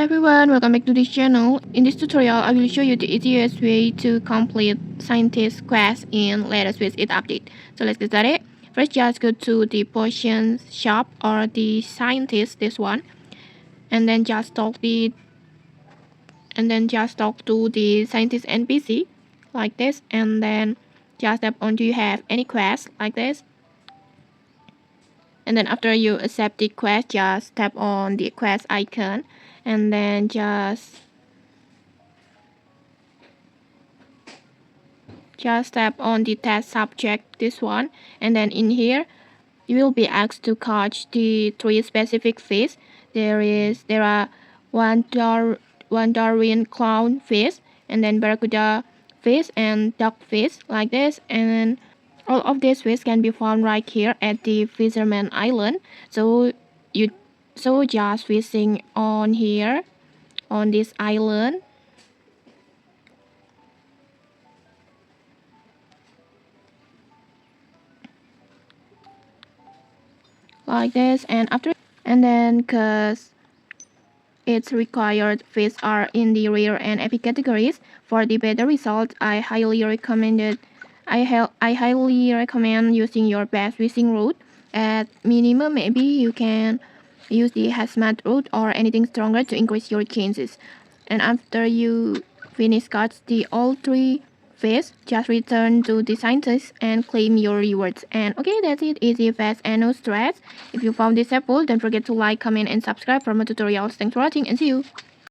everyone, welcome back to this channel. In this tutorial, I will show you the easiest way to complete Scientist quest in latest with it update. So let's get started. First, just go to the potion shop or the Scientist, this one, and then just talk to the Scientist NPC like this, and then just tap on do you have any quest like this. And then after you accept the quest, just tap on the quest icon, and then just tap on the test subject, this one, and then in here you will be asked to catch the 3 specific fish. There are one Darwin clown fish, and then barracuda fish and duck fish like this, and then all of these fish can be found right here at the Fisherman Island. So just fishing on here on this island like this, and then because its required fish are in the rare and epic categories, for the better result I highly recommend using your best fishing route. At minimum, maybe you can use the hazmat route or anything stronger to increase your chances. And after you finish catch the all 3 fish, just return to the Scientist and claim your rewards. And okay, that's it. Easy, fast, and no stress. If you found this helpful, don't forget to like, comment, and subscribe for more tutorials. Thanks for watching, and see you.